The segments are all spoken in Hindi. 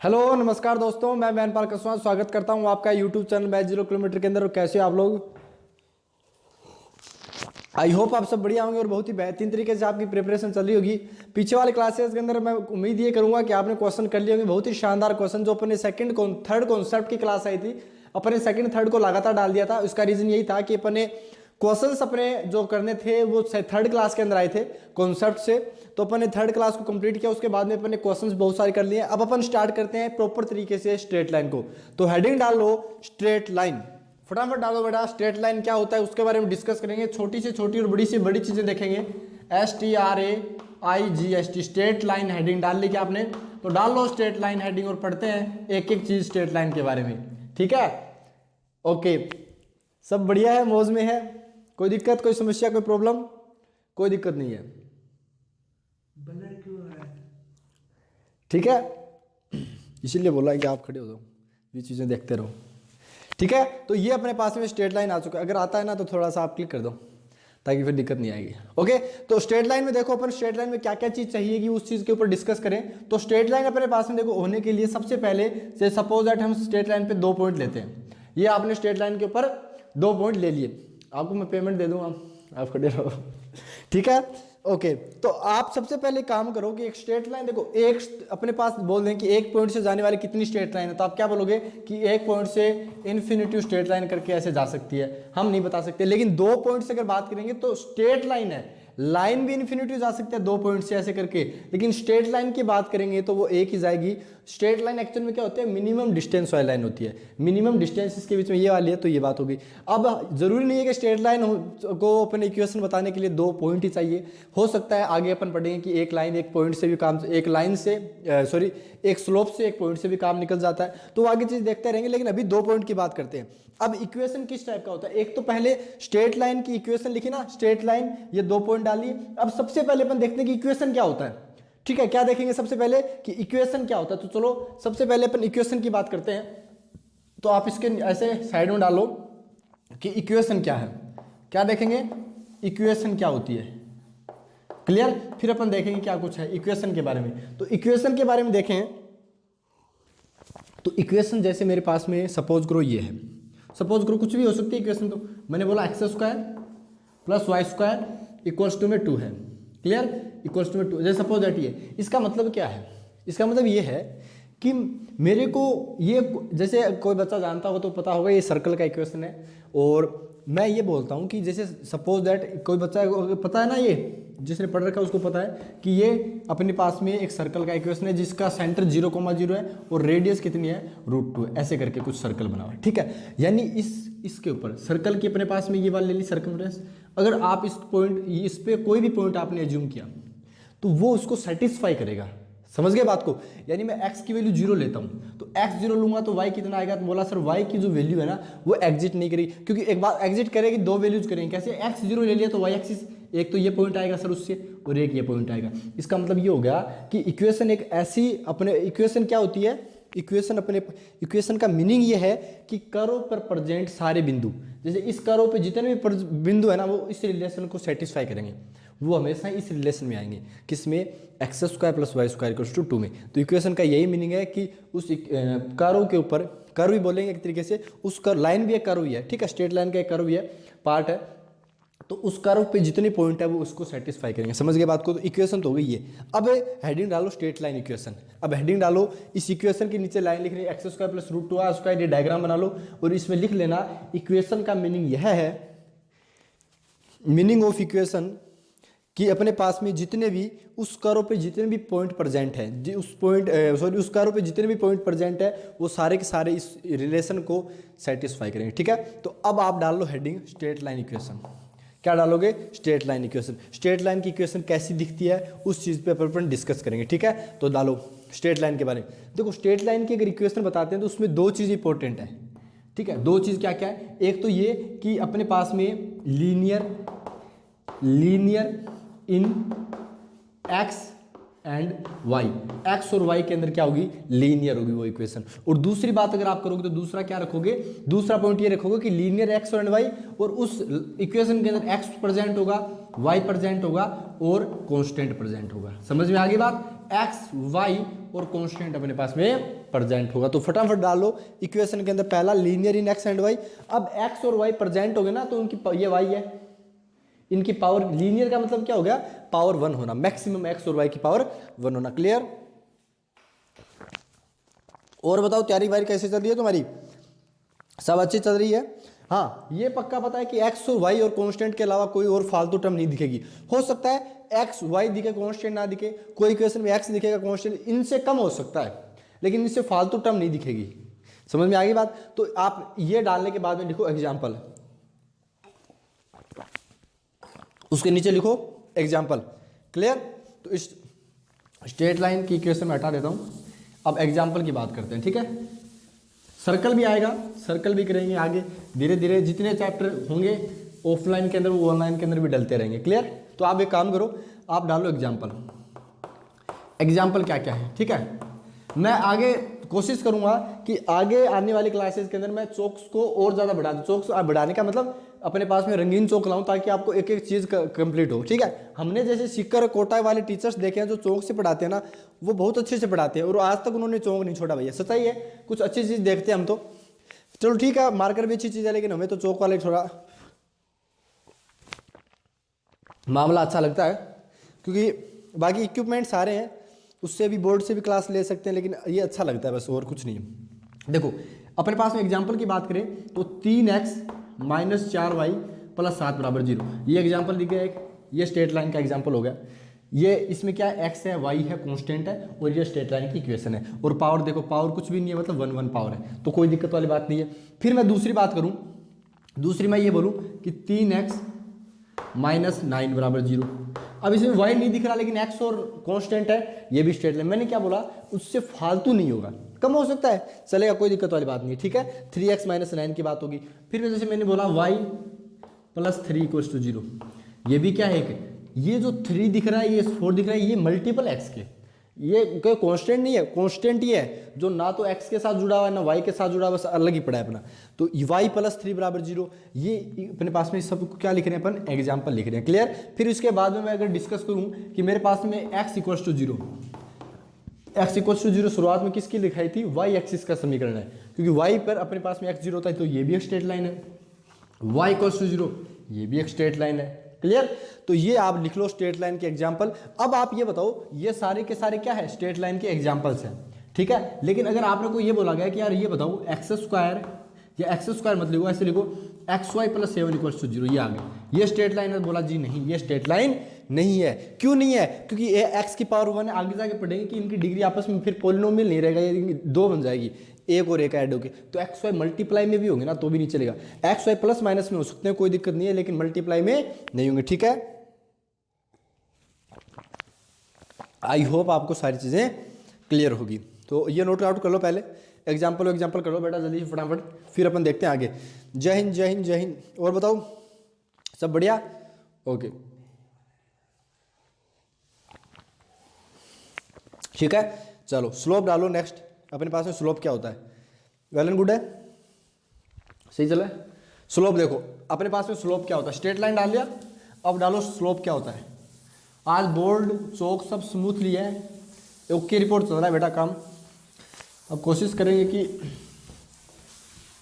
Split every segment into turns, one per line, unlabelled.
हेलो नमस्कार दोस्तों, मैं मैनपाल कसवान स्वागत करता हूं आपका यूट्यूब चैनल मैच 0 किलोमीटर के अंदर। और कैसे हो आप लोग? आई होप आप सब बढ़िया होंगे और बहुत ही बेहतरीन तरीके से आपकी प्रिपरेशन चल रही होगी। पीछे वाले क्लासेस के अंदर मैं उम्मीद ये करूंगा कि आपने क्वेश्चन कर लिए होंगे, बहुत ही शानदार क्वेश्चन जो अपने थर्ड कॉन्सेप्ट की क्लास आई थी, अपने सेकंड थर्ड को लगातार डाल दिया था। उसका रीजन यही था कि अपने क्वेश्चंस अपने जो करने थे वो थर्ड क्लास के अंदर आए थे कॉन्सेप्ट से, तो अपन ने थर्ड क्लास को कंप्लीट किया। उसके बाद में अपन ने क्वेश्चंस बहुत सारे कर लिए। अब अपन स्टार्ट करते हैं प्रॉपर तरीके से स्ट्रेट लाइन को। तो हेडिंग डाल लो स्ट्रेट लाइन, फटाफट डालो बेटा। स्ट्रेट लाइन क्या होता है उसके बारे में डिस्कस करेंगे, छोटी से छोटी और बड़ी से बड़ी चीजें देखेंगे। STRAIGST स्ट्रेट लाइन हेडिंग डाल ली क्या आपने? तो डाल लो स्ट्रेट लाइन हेडिंग और पढ़ते हैं एक एक चीज स्ट्रेट लाइन के बारे में। ठीक है, ओके, सब बढ़िया है, मौज में है, कोई दिक्कत, कोई समस्या, कोई प्रॉब्लम? कोई दिक्कत नहीं है,
ब्लर क्यों हो रहा है?
ठीक है। इसीलिए बोला है कि आप खड़े हो जाओ, ये चीजें देखते रहो। ठीक है, तो ये अपने पास में स्ट्रेट लाइन आ चुका है। अगर आता है ना तो थोड़ा सा आप क्लिक कर दो ताकि फिर दिक्कत नहीं आएगी। ओके, तो स्ट्रेट लाइन में देखो, अपन स्ट्रेट लाइन में क्या क्या चीज चाहिए कि उस चीज के ऊपर डिस्कस करें। तो स्ट्रेट लाइन अपने पास में देखो होने के लिए सबसे पहले से सपोज दैट हम स्ट्रेट लाइन पे 2 पॉइंट लेते हैं। ये आपने स्ट्रेट लाइन के ऊपर 2 पॉइंट ले लिए, आपको मैं पेमेंट दे दूंगा, आप खड़े रहो। ठीक है, ओके, तो आप सबसे पहले काम करो कि एक स्ट्रेट लाइन देखो, एक अपने पास बोल दें कि एक पॉइंट से जाने वाली कितनी स्ट्रेट लाइन है, तो आप क्या बोलोगे कि एक पॉइंट से इन्फिनिटी स्ट्रेट लाइन करके ऐसे जा सकती है। हम नहीं बता सकते, लेकिन 2 पॉइंट से अगर बात करेंगे तो स्ट्रेट लाइन है, लाइन भी इन्फिनिटी जा सकते हैं 2 पॉइंट से ऐसे करके, लेकिन स्ट्रेट लाइन की बात करेंगे तो वो एक ही जाएगी। स्ट्रेट लाइन एक्चुअल में क्या होती है? मिनिमम डिस्टेंस वाली लाइन होती है। मिनिमम डिस्टेंस इसके बीच में ये वाली है, तो ये बात होगी। अब जरूरी नहीं है कि स्ट्रेट लाइन को अपने इक्वेशन बताने के लिए 2 पॉइंट ही चाहिए, हो सकता है आगे अपन पढ़ेंगे कि एक लाइन एक पॉइंट से भी काम, एक लाइन से सॉरी एक स्लोप से एक पॉइंट से भी काम निकल जाता है, तो आगे चीज देखते रहेंगे। लेकिन अभी 2 पॉइंट की बात करते हैं। अब इक्वेशन किस टाइप का होता है? एक तो पहले स्ट्रेट लाइन की इक्वेशन लिखी ना, स्ट्रेट लाइन, ये 2 पॉइंट डालिए। अब सबसे पहले अपन देखते हैं कि इक्वेशन क्या होता है। ठीक है, क्या देखेंगे सबसे पहले कि इक्वेशन क्या होता है? तो चलो सबसे पहले अपन इक्वेशन की बात करते हैं। तो आप इसके ऐसे साइड में डालो कि इक्वेशन क्या है, क्या देखेंगे, इक्वेशन क्या होती है, क्लियर। फिर अपन देखेंगे क्या कुछ है इक्वेशन के बारे में। तो इक्वेशन के बारे में देखें तो इक्वेशन जैसे मेरे पास में सपोज करो ये है, सपोज करो कुछ भी हो सकती है इक्वेशन। तो मैंने बोला x² + y² इक्वल्स टू में 2 है, क्लियर, इक्वल्स टू में 2। जैसे सपोज दैट ये, इसका मतलब क्या है? इसका मतलब ये है कि मेरे को ये, जैसे कोई बच्चा जानता हो तो पता होगा ये सर्कल का इक्वेशन है। और मैं ये बोलता हूँ कि जैसे सपोज दैट कोई बच्चा पता है ना, ये जिसने पढ़ रखा है उसको पता है कि ये अपने पास में एक सर्कल का इक्वेशन है जिसका सेंटर 0,0 है और रेडियस कितनी है, √2, ऐसे करके कुछ सर्कल बना हुआ है। ठीक है, यानी इसके ऊपर सर्कल की अपने पास में ये वाली ले ली सर्कमफ्रेंस। अगर आप इस पे कोई भी पॉइंट आपने एज्यूम किया तो वो उसको सेटिस्फाई करेगा। समझ गए बात को? यानी मैं x की वैल्यू 0 लेता हूं तो x 0 लूंगा तो y कितना आएगा? तो बोला सर y की जो वैल्यू है ना वो एग्जिट नहीं करेगी, क्योंकि एक बार एग्जिट करेगी 2 वैल्यूज करेंगे। कैसे? x 0 ले लिया तो y एक्सिस, एक तो ये पॉइंट आएगा सर उससे और एक ये पॉइंट आएगा। इसका मतलब ये हो गया कि इक्वेशन एक ऐसी, अपने इक्वेशन क्या होती है, इक्वेशन का मीनिंग ये है कि कर्व पर प्रेजेंट सारे बिंदु, जैसे इस कर्व पे जितने भी बिंदु है ना वो इस रिलेशन को सेटिस्फाई करेंगे, वो हमेशा इस रिलेशन में आएंगे। किसमें? x² + y² = 2 में। तो इक्वेशन का यही मीनिंग है कि उस कर्व के ऊपर, कर्व ही बोलेंगे एक तरीके से, उस कर्व, लाइन भी एक कर्व ही है, ठीक है, स्ट्रेट लाइन का एक कर्व ही है, पार्ट है, तो उस कर्व पे जितने पॉइंट है वो उसको सेटिस्फाई करेंगे। समझ गए बात को? तो इक्वेशन तो हो गई ये। अब हेडिंग डालो स्ट्रेट लाइन इक्वेशन। अब हेडिंग डालो, इस इक्वेशन के नीचे लाइन लिख रही है x² + √2r², ये डायग्राम बना लो और इसमें लिख लेना इक्वेशन का मीनिंग यह है, मीनिंग ऑफ इक्वेशन, कि अपने पास में जितने भी उस कर्व पे जितने भी पॉइंट प्रेजेंट है, उस कर्व पे जितने भी पॉइंट प्रेजेंट है वो सारे के सारे इस रिलेशन को सेटिस्फाई करेंगे। ठीक है, तो अब आप डाल लो हेडिंग स्ट्रेट लाइन इक्वेशन। क्या डालोगे? Straight line equation. Straight line की इक्वेशन कैसी दिखती है उस चीज़ पे अपन डिस्कस करेंगे। ठीक है, तो डालो स्ट्रेट लाइन के बारे में। देखो स्ट्रेट लाइन की अगर इक्वेशन बताते हैं तो उसमें 2 चीज़ इंपॉर्टेंट है। ठीक है, 2 चीज़ क्या क्या है? एक तो ये कि अपने पास में linear in x and y, x और y के अंदर क्या होगी? लीनियर होगी वो इक्वेशन। और दूसरी बात अगर आप करोगे तो दूसरा क्या रखोगे? दूसरा पॉइंट ये रखोगे कि लीनियर x एंड y, और उस इक्वेशन के अंदर x प्रेजेंट होगा, y प्रेजेंट होगा और कांस्टेंट प्रेजेंट होगा। समझ में आ गई बात? x, y और कांस्टेंट अपने पास में प्रेजेंट होगा। तो फटाफट डालो इक्वेशन के अंदर पहला linear in x and y. अब एक्स और वाई प्रेजेंट हो गए ना, तो उनकी ये वाई है, इनकी पावर लीनियर का मतलब क्या हो गया, पावर 1 होना, मैक्सिमम एक्स और वाई की पावर 1 होना। क्लियर? और बताओ तैयारी वारी कैसे चल रही है तुम्हारी? सब अच्छी चल रही है? हाँ, ये पक्का पता है कि एक्स और वाई और कांस्टेंट के अलावा कोई और फालतू टर्म नहीं दिखेगी। हो सकता है एक्स वाई दिखे कांस्टेंट ना दिखे, कोई इक्वेशन में एक्स दिखेगा कांस्टेंट, इनसे कम हो सकता है, लेकिन इससे फालतू टर्म नहीं दिखेगी। समझ में आ गई बात? तो आप ये डालने के बाद में लिखो एग्जाम्पल, उसके नीचे लिखो एग्जाम्पल। क्लियर? तो इस स्ट्रेट लाइन की इक्वेशन में हटा देता हूं, अब एग्जाम्पल की बात करते हैं। ठीक है, सर्कल भी आएगा, सर्कल भी करेंगे आगे धीरे धीरे, जितने चैप्टर होंगे ऑफलाइन के अंदर वो ऑनलाइन के अंदर भी डलते रहेंगे। क्लियर? तो आप एक काम करो, आप डालो एग्जाम्पल। एग्जाम्पल क्या क्या है, ठीक है? मैं आगे कोशिश करूंगा कि आगे आने वाली क्लासेस के अंदर मैं चौक्स को और ज़्यादा बढ़ा दूँ। चौक्स बढ़ाने का मतलब अपने पास में रंगीन चौक लाऊं, ताकि आपको एक एक चीज़ कंप्लीट हो। ठीक है? हमने जैसे सीकर कोटा वाले टीचर्स देखे हैं जो चौक से पढ़ाते हैं ना, वो बहुत अच्छे से पढ़ाते हैं और आज तक उन्होंने चौक नहीं छोड़ा भैया। सच्चाई है, कुछ अच्छी चीज़ देखते हैं हम तो। चलो ठीक है, मार्कर भी अच्छी चीज़ है, लेकिन हमें तो चौक वाले थोड़ा मामला अच्छा लगता है, क्योंकि बाकी इक्विपमेंट सारे हैं, उससे भी बोर्ड से भी क्लास ले सकते हैं, लेकिन ये अच्छा लगता है बस, और कुछ नहीं। देखो अपने पास में एग्जाम्पल की बात करें तो 3x माइनस 4y प्लस 7 बराबर 0, ये एग्जाम्पल दिख गया एक, ये स्ट्रेट लाइन का एग्जाम्पल हो गया। ये इसमें क्या है, x है, y है, कांस्टेंट है, और ये स्ट्रेट लाइन की इक्वेशन है। और पावर देखो, पावर कुछ भी नहीं है, मतलब 1 1 पावर है, तो कोई दिक्कत वाली बात नहीं है। फिर मैं दूसरी बात करूँ, दूसरी मैं ये बोलूँ कि 3x माइनस 9 बराबर 0। अब इसमें y नहीं दिख रहा, लेकिन x और कांस्टेंट है, ये भी स्ट्रेट लाइन। मैंने क्या बोला, उससे फालतू नहीं होगा, कम हो सकता है, चलेगा, कोई दिक्कत वाली बात नहीं है। ठीक है? 3x माइनस 9 की बात होगी। फिर जैसे मैंने बोला y प्लस 3 इक्वल्स टू 0, ये भी क्या है, ये जो 3 दिख रहा है, ये 4 दिख रहा है, ये मल्टीपल x के, ये कोई कांस्टेंट नहीं है, कांस्टेंट ये है जो ना तो x के साथ जुड़ा हुआ है ना y के साथ जुड़ा हुआ, बस अलग ही पड़ा है अपना। तो y प्लस 3 बराबर 0, ये अपने पास में सब क्या लिख रहे हैं अपन, एग्जाम्पल लिख रहे हैं। क्लियर? फिर इसके बाद में मैं अगर डिस्कस करूं कि मेरे पास में x equals to 0, x equals to 0 शुरुआत में किसकी लिखाई थी, y एक्सिस का समीकरण है, क्योंकि y पर अपने पास में x 0 होता है, तो ये भी एक स्ट्रेट लाइन है। y इक्वल्स टू 0, ये भी एक स्ट्रेट लाइन है। क्लियर? तो ये आप लिख लो स्ट्रेट लाइन के एग्जाम्पल। अब आप ये बताओ, ये सारे के सारे क्या है, स्ट्रेट लाइन के एग्जाम्पल्स हैं। ठीक है? लेकिन अगर आपने को ये बोला गया कि यार ये बताओ एक्स स्क्वायर, या एक्स स्क्वायर मत लिखो, ऐसे लिखो x y plus 7 equals to 0, ये आ गया, ये स्ट्रेट लाइन है। बोला जी नहीं, ये स्ट्रेट लाइन नहीं है। क्यों नहीं है? क्योंकि ये एक्स की पावर 1 है, आगे जाके पढ़ेंगे कि इनकी डिग्री आपस में फिर पोलिनोमियल नहीं रहेगा, ये 2 बन जाएगी, एक और एक ऐड होके, तो एक्स वाई मल्टीप्लाई में भी होंगे ना, तो भी नहीं चलेगा। एक्स वाई प्लस माइनस में हो सकते हैं, कोई दिक्कत नहीं है, लेकिन मल्टीप्लाई में नहीं होंगे। ठीक है? आई होप आपको सारी चीज़ें क्लियर होगी। तो ये नोट आउट कर लो पहले, एग्जाम्पल कर लो बेटा जल्दी से फटाफट, फिर अपन देखते हैं आगे। जय हिंद, जय हिंद, जय हिंद। और बताओ सब बढ़िया? ओके, ठीक है, चलो स्लोप डालो नेक्स्ट। अपने पास में स्लोप क्या होता है, वेल एंड गुड है, सही चला है। स्लोप देखो अपने पास में स्लोप क्या होता है, स्ट्रेट लाइन डाल लिया, अब डालो स्लोप क्या होता है। आज बोर्ड चौक सब स्मूथली है, ओके रिपोर्ट चल रहा है बेटा काम। अब कोशिश करेंगे कि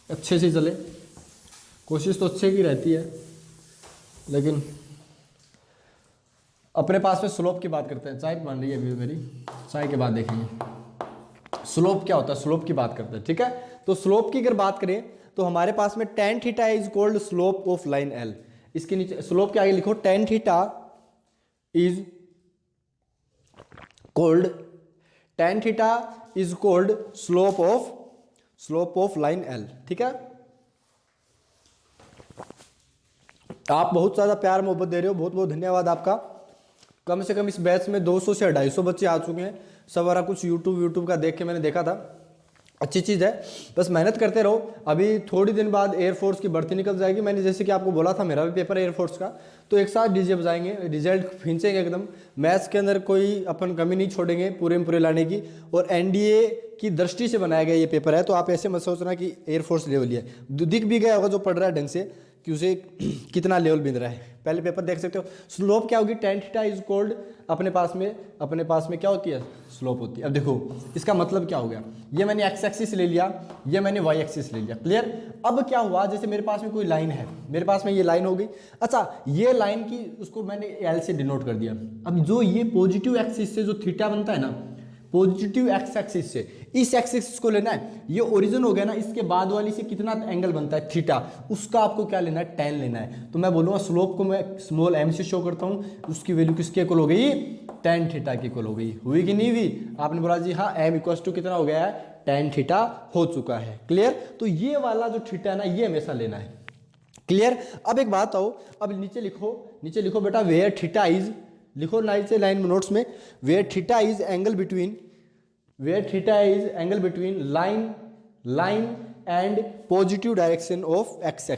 अच्छे से चले, कोशिश तो अच्छे की रहती है, लेकिन अपने पास में स्लोप की बात करते हैं। चाय बन रही है अभी मेरी, चाय के बाद देखेंगे स्लोप क्या होता है, स्लोप की बात करते हैं। ठीक है? तो स्लोप की अगर बात करें तो हमारे पास में tan theta is called slope of line L। इसके नीचे स्लोप के आगे लिखो tan theta is called slope of line L। ठीक है? आप बहुत ज़्यादा प्यार मोहब्बत दे रहे हो, बहुत बहुत धन्यवाद आपका। कम से कम इस बैच में 200 से 250 बच्चे आ चुके हैं। सवारा कुछ यूट्यूब का देख के मैंने देखा था, अच्छी चीज़ है, बस मेहनत करते रहो। अभी थोड़ी दिन बाद एयरफोर्स की भर्ती निकल जाएगी। मैंने जैसे कि आपको बोला था, मेरा भी पेपर है एयरफोर्स का, तो एक साथ डीजे बजाएंगे, रिजल्ट खींचेंगे एकदम। मैथ्स के अंदर कोई अपन कमी नहीं छोड़ेंगे, पूरे में पूरे लाने की। और एनडीए की दृष्टि से बनाया गया ये पेपर है, तो आप ऐसे मत सोचना कि एयरफोर्स लेवल है। दिख भी गया होगा जो पढ़ रहा है ढंग से, कि उसे कितना लेवल मिल रहा है। पहले पेपर देख सकते हो। स्लोप क्या होगी, टेन थीटा इज कॉल्ड, अपने पास में क्या होती है, स्लोप होती है। अब देखो इसका मतलब क्या हो गया, ये मैंने एक्स एक्सिस ले लिया, ये मैंने वाई एक्सिस ले लिया, क्लियर। अब क्या हुआ, जैसे मेरे पास में कोई लाइन है, मेरे पास में ये लाइन हो गई। अच्छा, ये लाइन की उसको मैंने एल से डिनोट कर दिया। अब जो ये पॉजिटिव एक्सिस से जो थीटा बनता है ना, पॉजिटिव एक्स एक्सिस से इस एक्सिस को लेना है, ये ओरिजिन हो गया ना, इसके बाद वाली से कितना एंगल बनता है, थीटा, उसका आपको क्या लेना है, टेन लेना है। तो मैं बोलूँगा स्लोप को मैं स्मॉल एम से शो करता हूँ, उसकी वैल्यू किसके इक्वल हो गई, टेन थीटा की इक्वल हो गई। हुई कि नहीं हुई, आपने बोला जी हाँ, एम इक्वल टू कितना हो गया है, टेन थीटा हो चुका है, क्लियर। तो ये वाला जो थीटा है ना, ये हमेशा लेना है, क्लियर। अब एक बात आओ, अब नीचे लिखो बेटा, वेयर थीटा इज, लिखो नीचे लाइन में नोट्स में, where theta is angle between line and positive direction of x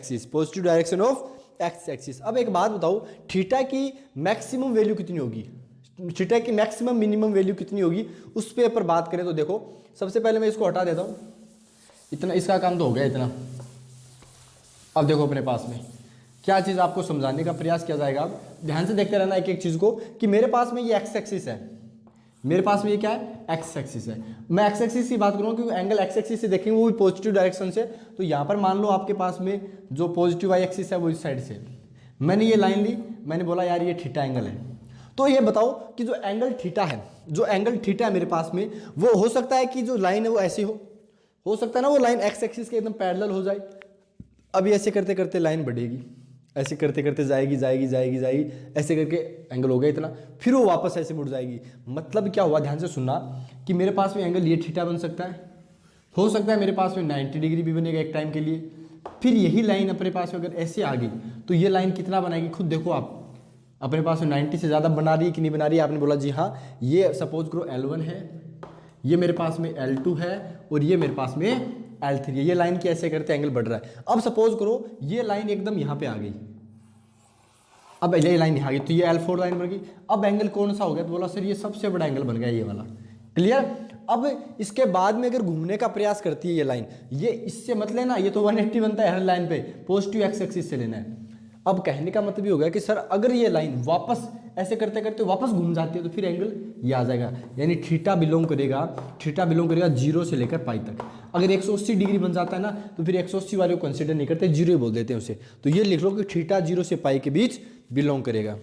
axis, अब एक बात बताओ, थीटा की मैक्सिमम वैल्यू कितनी होगी, थीटा की मैक्सिमम मिनिमम वैल्यू कितनी होगी, उस पे पर बात करें तो देखो, सबसे पहले मैं इसको हटा देता हूं, इतना इसका काम तो हो गया इतना। अब देखो अपने पास में क्या चीज़ आपको समझाने का प्रयास किया जाएगा। अब ध्यान से देखते रहना एक एक चीज़ को, कि मेरे पास में ये एक्स एक्सिस है, मेरे पास में ये क्या है, एक्स एक्सिस है। मैं एक्स एक्सिस की बात करूँ क्योंकि एंगल एक्स एक्सिस से देखेंगे वो भी पॉजिटिव डायरेक्शन से। तो यहाँ पर मान लो आपके पास में जो पॉजिटिव वाई एक्सिस है वो इस साइड से, मैंने ये लाइन ली, मैंने बोला यार ये थीटा एंगल है। तो ये बताओ कि जो एंगल थीटा है मेरे पास में, वो हो सकता है कि जो लाइन है वो ऐसी हो सकता है ना वो लाइन एक्स एक्सिस के एकदम पैरेलल हो जाए। अभी ऐसे करते करते लाइन बढ़ेगी, ऐसे करते करते जाएगी, ऐसे करके एंगल हो गया इतना, फिर वो वापस ऐसे मुड़ जाएगी। मतलब क्या हुआ, ध्यान से सुनना, कि मेरे पास में एंगल ये थीटा बन सकता है, हो सकता है मेरे पास में 90 डिग्री भी बनेगा एक टाइम के लिए। फिर यही लाइन अपने पास में अगर ऐसे आ गई तो ये लाइन कितना बनाएगी, खुद देखो आप, अपने पास में 90 से ज़्यादा बना रही है कि नहीं बना रही है। आपने बोला जी हाँ, ये सपोज करो L1 है, ये मेरे पास में L2 है, और ये मेरे पास में L3 है। ये लाइन की ऐसे करते एंगल बढ़ रहा है। अब सपोज करो ये लाइन एकदम यहाँ पे आ गई, अब ये लाइन यहाँ आ गई, तो ये L4 लाइन बन गई। अब एंगल कौन सा हो गया, तो बोला सर ये सबसे बड़ा एंगल बन गया ये वाला, क्लियर। अब इसके बाद में अगर घूमने का प्रयास करती है ये लाइन, ये इससे मत लेना, ये तो 180 बनता है हर लाइन पे, पॉजिटिव एक्स एक्सिस से लेना है। अब कहने का मतलब ये हो गया कि सर अगर ये लाइन वापस ऐसे करते करते वापस घूम जाती है तो फिर एंगल ये आ जाएगा, यानी थीटा बिलोंग करेगा 0 से लेकर पाई तक। अगर 180 डिग्री बन जाता है ना, तो फिर 180 वाले को कंसिडर नहीं करते, 0 ही बोल देते हैं उसे। तो ये लिख लो कि थीटा 0 से पाई के बीच बिलोंग करेगा।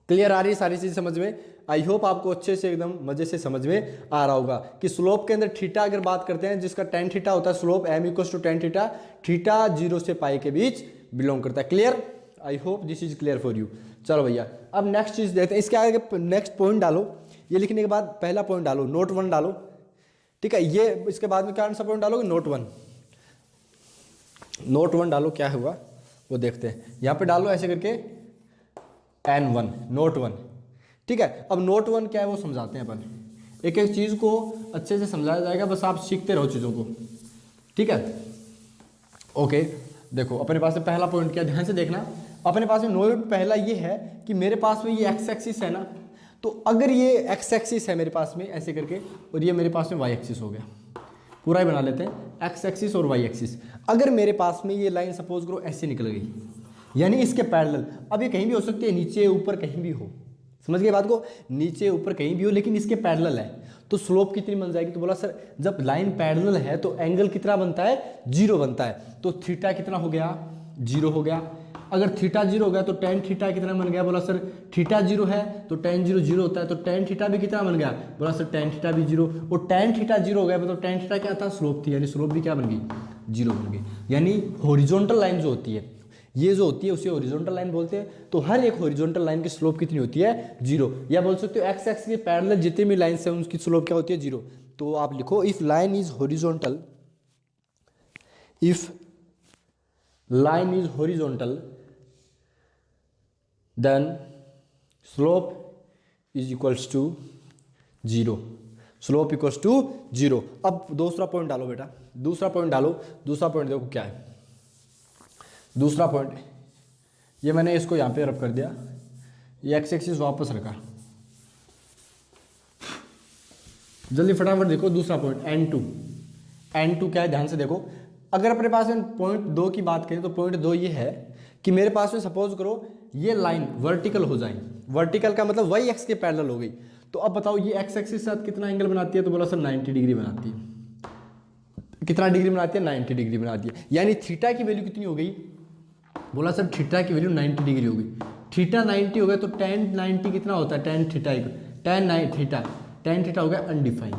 क्लियर आ रही है सारी चीज़ समझ में? आई होप आपको अच्छे से एकदम मजे से समझ में आ रहा होगा कि स्लोप के अंदर थीटा अगर बात करते हैं, जिसका टेन थीटा होता है, slope m equals to tan theta, theta 0 से पाई के बीच बिलोंग करता है। Clear? I hope this is clear for you. चलो भैया, अब नेक्स्ट चीज़ देखते हैं। इसके आगे नेक्स्ट पॉइंट डालो, ये लिखने के बाद पहला पॉइंट डालो, नोट 1 डालो, ठीक है। ये इसके बाद में कौन सा पॉइंट डालोगे, नोट 1 डालो, क्या हुआ वो देखते हैं। यहाँ पे डालो ऐसे करके N1, नोट 1, ठीक है। अब नोट 1 क्या है वो समझाते हैं अपन, एक एक चीज़ को अच्छे से समझाया जाएगा, बस आप सीखते रहो चीज़ों को, ठीक है। ओके, देखो अपने पास में पहला पॉइंट क्या, ध्यान से देखना। अपने पास में नोट पहला ये है कि मेरे पास में ये एक्स एक्सिस है ना, तो अगर ये एक्स एक्सिस है मेरे पास में ऐसे करके, और ये मेरे पास में वाई एक्सिस हो गया, पूरा ही बना लेते हैं, एक्स एक्सिस और वाई एक्सिस। अगर मेरे पास में ये लाइन सपोज करो ऐसे निकल गई, यानी इसके पैरेलल, अब ये कहीं भी हो सकती है, नीचे ऊपर कहीं भी हो, समझ गए बात को, नीचे ऊपर कहीं भी हो, लेकिन इसके पैरेलल है, तो स्लोप कितनी बन जाएगी। तो बोला सर जब लाइन पैरेलल है तो एंगल कितना बनता है, 0 बनता है। तो थीटा कितना हो गया, 0 हो गया। अगर थीटा 0 हो गया तो टेन थीटा कितना बन गया, बोला सर थीटा 0 है तो टेन 0 होता है, तो टेन थीटा भी कितना बन गया, बोला सर टेन थीटा भी 0, और टेन थीटा 0 हो गया तो टेन थीटा क्या था, स्लोप थी, यानी स्लोप भी क्या बन गई, 0 बन गई। यानी हॉरिजॉन्टल लाइन जो होती है, ये जो होती है उसे हॉरिजॉन्टल लाइन बोलते हैं। तो हर एक हॉरिजॉन्टल लाइन की स्लोप कितनी होती है, 0, या बोल सकते हो एक्स एक्सिस के पैरेलल जितने भी लाइन्स हैं उनकी स्लोप क्या होती है, 0। तो आप लिखो if line is horizontal, if line is horizontal then slope is equals to 0, slope equals to 0। अब दूसरा पॉइंट डालो बेटा, दूसरा पॉइंट डालो। दूसरा पॉइंट देखो क्या है, दूसरा पॉइंट ये मैंने इसको यहाँ पे रब कर दिया, ये एक्स एक्सिस वापस रखा, जल्दी फटाफट देखो दूसरा पॉइंट N2 क्या है, ध्यान से देखो। अगर अपने पास पॉइंट 2 की बात करें तो पॉइंट 2 ये है कि मेरे पास में सपोज करो ये लाइन वर्टिकल हो जाए, वर्टिकल का मतलब वाई एक्स के पैरेलल हो गई, तो अब बताओ ये एक्स एक्सिस के साथ कितना एंगल बनाती है, तो बोला सर 90 डिग्री बनाती है। कितना डिग्री बनाती है? 90 डिग्री बनाती है। यानी थीटा की वैल्यू कितनी हो गई? बोला सर थीटा की वैल्यू 90 डिग्री हो गई। थीटा 90 हो गया तो tan 90 कितना होता है? tan थीटा tan थीटा हो गया अनडिफाइन।